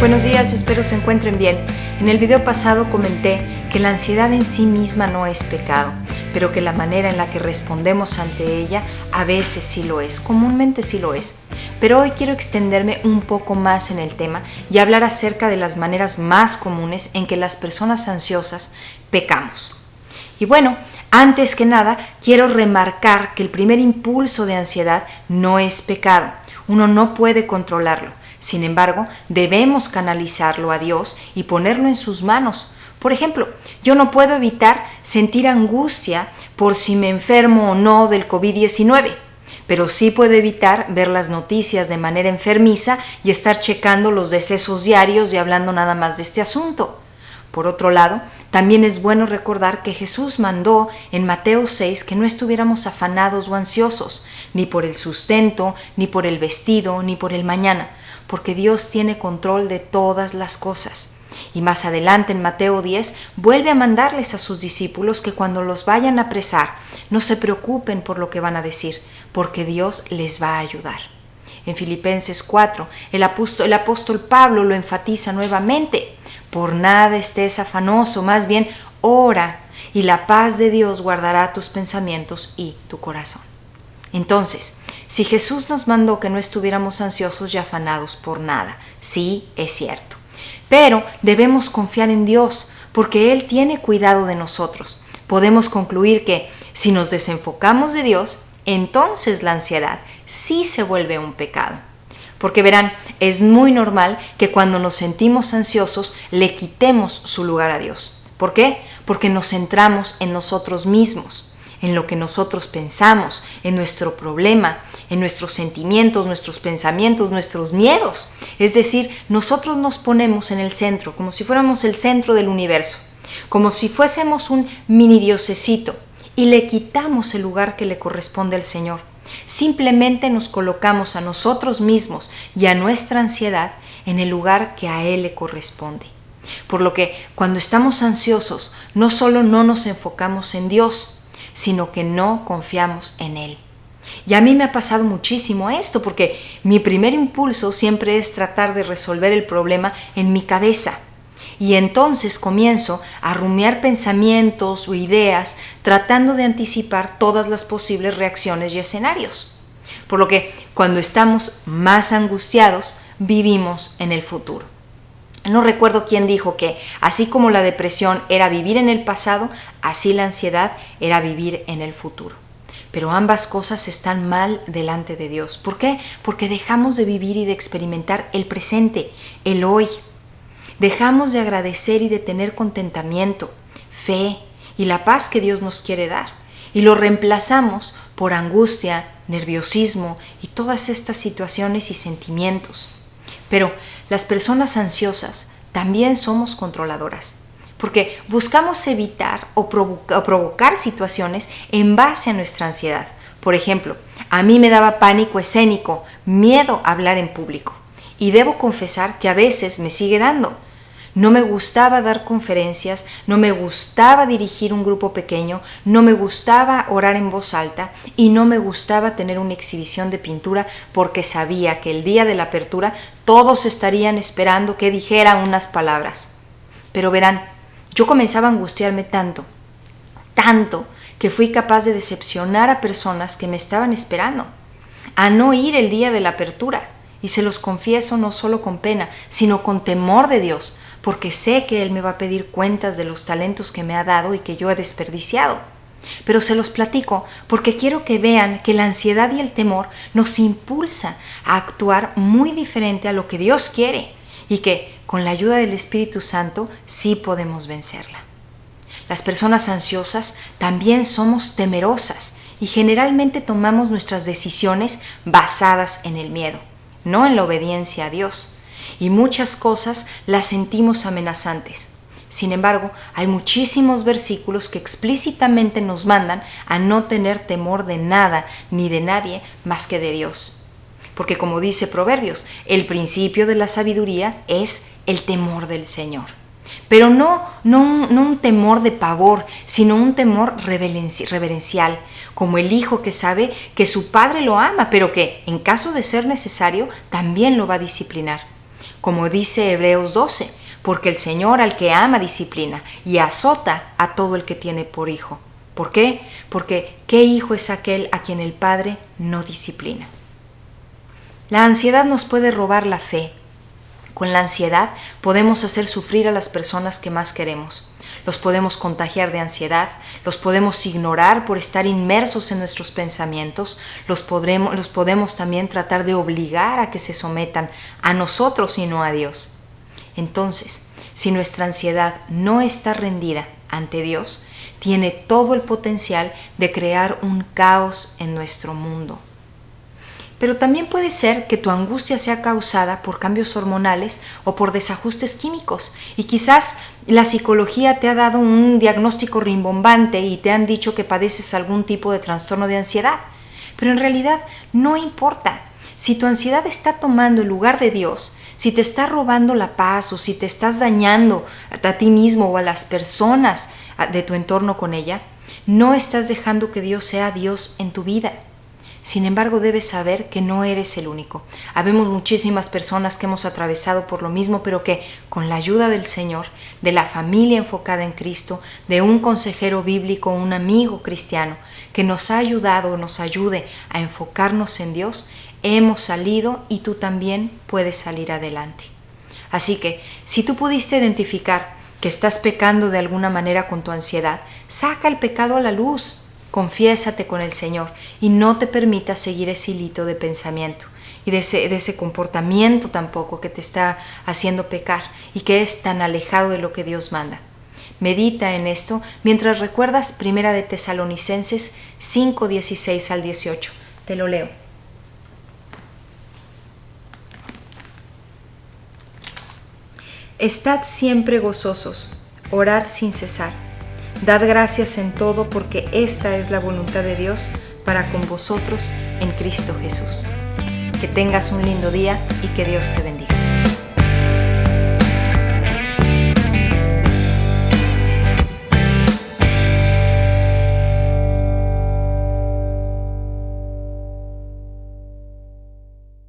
Buenos días, espero se encuentren bien. En el video pasado comenté que la ansiedad en sí misma no es pecado, pero que la manera en la que respondemos ante ella a veces sí lo es, comúnmente sí lo es. Pero hoy quiero extenderme un poco más en el tema y hablar acerca de las maneras más comunes en que las personas ansiosas pecamos. Y bueno, antes que nada, quiero remarcar que el primer impulso de ansiedad no es pecado. Uno no puede controlarlo. Sin embargo, debemos canalizarlo a Dios y ponerlo en sus manos. Por ejemplo, yo no puedo evitar sentir angustia por si me enfermo o no del COVID-19, pero sí puedo evitar ver las noticias de manera enfermiza y estar checando los decesos diarios y hablando nada más de este asunto. Por otro lado, también es bueno recordar que Jesús mandó en Mateo 6 que no estuviéramos afanados o ansiosos, ni por el sustento, ni por el vestido, ni por el mañana, porque Dios tiene control de todas las cosas. Y más adelante en Mateo 10 vuelve a mandarles a sus discípulos que cuando los vayan a apresar no se preocupen por lo que van a decir, porque Dios les va a ayudar. En Filipenses 4, el apóstol Pablo lo enfatiza nuevamente. Por nada estés afanoso, más bien ora, y la paz de Dios guardará tus pensamientos y tu corazón. Entonces, si Jesús nos mandó que no estuviéramos ansiosos y afanados por nada, sí, es cierto. Pero debemos confiar en Dios, porque Él tiene cuidado de nosotros. Podemos concluir que si nos desenfocamos de Dios, entonces la ansiedad sí se vuelve un pecado. Porque verán, es muy normal que cuando nos sentimos ansiosos le quitemos su lugar a Dios. ¿Por qué? Porque nos centramos en nosotros mismos, en lo que nosotros pensamos, en nuestro problema, en nuestros sentimientos, nuestros pensamientos, nuestros miedos. Es decir, nosotros nos ponemos en el centro, como si fuéramos el centro del universo, como si fuésemos un mini diosecito, y le quitamos el lugar que le corresponde al Señor. Simplemente nos colocamos a nosotros mismos y a nuestra ansiedad en el lugar que a Él le corresponde. Por lo que cuando estamos ansiosos, no solo no nos enfocamos en Dios, sino que no confiamos en Él. Y a mí me ha pasado muchísimo esto, porque mi primer impulso siempre es tratar de resolver el problema en mi cabeza. Y entonces comienzo a rumiar pensamientos o ideas tratando de anticipar todas las posibles reacciones y escenarios. Por lo que cuando estamos más angustiados, vivimos en el futuro. No recuerdo quién dijo que así como la depresión era vivir en el pasado, así la ansiedad era vivir en el futuro. Pero ambas cosas están mal delante de Dios. ¿Por qué? Porque dejamos de vivir y de experimentar el presente, el hoy. Dejamos de agradecer y de tener contentamiento, fe y la paz que Dios nos quiere dar. Y lo reemplazamos por angustia, nerviosismo y todas estas situaciones y sentimientos. Pero las personas ansiosas también somos controladoras, porque buscamos evitar o provocar situaciones en base a nuestra ansiedad. Por ejemplo, a mí me daba pánico escénico, miedo a hablar en público. Y debo confesar que a veces me sigue dando. No me gustaba dar conferencias, no me gustaba dirigir un grupo pequeño, no me gustaba orar en voz alta y no me gustaba tener una exhibición de pintura porque sabía que el día de la apertura todos estarían esperando que dijera unas palabras. Pero verán, yo comenzaba a angustiarme tanto que fui capaz de decepcionar a personas que me estaban esperando, a no ir el día de la apertura. Y se los confieso no solo con pena, sino con temor de Dios, porque sé que Él me va a pedir cuentas de los talentos que me ha dado y que yo he desperdiciado. Pero se los platico porque quiero que vean que la ansiedad y el temor nos impulsa a actuar muy diferente a lo que Dios quiere y que con la ayuda del Espíritu Santo sí podemos vencerla. Las personas ansiosas también somos temerosas y generalmente tomamos nuestras decisiones basadas en el miedo, no en la obediencia a Dios, y muchas cosas las sentimos amenazantes. Sin embargo, hay muchísimos versículos que explícitamente nos mandan a no tener temor de nada ni de nadie más que de Dios. Porque como dice Proverbios, el principio de la sabiduría es el temor del Señor. Pero no un temor de pavor, sino un temor reverencial, como el hijo que sabe que su padre lo ama, pero que, en caso de ser necesario, también lo va a disciplinar. como dice Hebreos 12, porque el Señor al que ama disciplina y azota a todo el que tiene por hijo. ¿Por qué? Porque ¿qué hijo es aquel a quien el Padre no disciplina? La ansiedad nos puede robar la fe. Con la ansiedad podemos hacer sufrir a las personas que más queremos. Los podemos contagiar de ansiedad, los podemos ignorar por estar inmersos en nuestros pensamientos, los podemos también tratar de obligar a que se sometan a nosotros y no a Dios. Entonces, si nuestra ansiedad no está rendida ante Dios, tiene todo el potencial de crear un caos en nuestro mundo. Pero también puede ser que tu angustia sea causada por cambios hormonales o por desajustes químicos. Y quizás la psicología te ha dado un diagnóstico rimbombante y te han dicho que padeces algún tipo de trastorno de ansiedad. Pero en realidad no importa. Si tu ansiedad está tomando el lugar de Dios, si te está robando la paz o si te estás dañando a ti mismo o a las personas de tu entorno con ella, no estás dejando que Dios sea Dios en tu vida. Sin embargo, debes saber que no eres el único. Habemos muchísimas personas que hemos atravesado por lo mismo, pero que con la ayuda del Señor, de la familia enfocada en Cristo, de un consejero bíblico, un amigo cristiano, que nos ha ayudado o nos ayude a enfocarnos en Dios, hemos salido y tú también puedes salir adelante. Así que, si tú pudiste identificar que estás pecando de alguna manera con tu ansiedad, saca el pecado a la luz. Confiésate con el Señor y no te permitas seguir ese hilito de pensamiento y de ese comportamiento tampoco que te está haciendo pecar y que es tan alejado de lo que Dios manda. Medita en esto mientras recuerdas 1 de Tesalonicenses 5, 16 al 18. Te lo leo. Estad siempre gozosos, orad sin cesar. Dad gracias en todo porque esta es la voluntad de Dios para con vosotros en Cristo Jesús. Que tengas un lindo día y que Dios te bendiga.